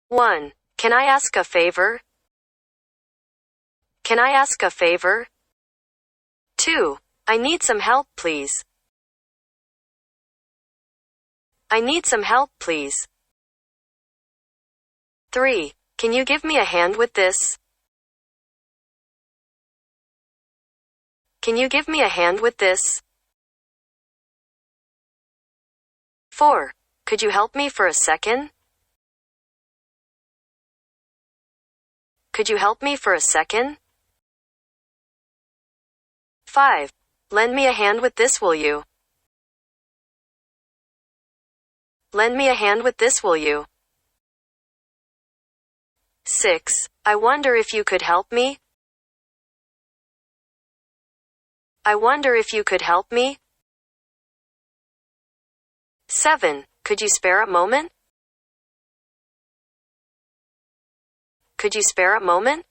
1. Can I ask a favor? Can I ask a favor? 2. I need some help, please. I need some help, please. 3. Can you give me a hand with this? Can you give me a hand with this? 4. Could you help me for a second? Could you help me for a second? 5. Lend me a hand with this, will you? Lend me a hand with this, will you? 6. I wonder if you could help me? I wonder if you could help me? 7. Could you spare a moment? Could you spare a moment?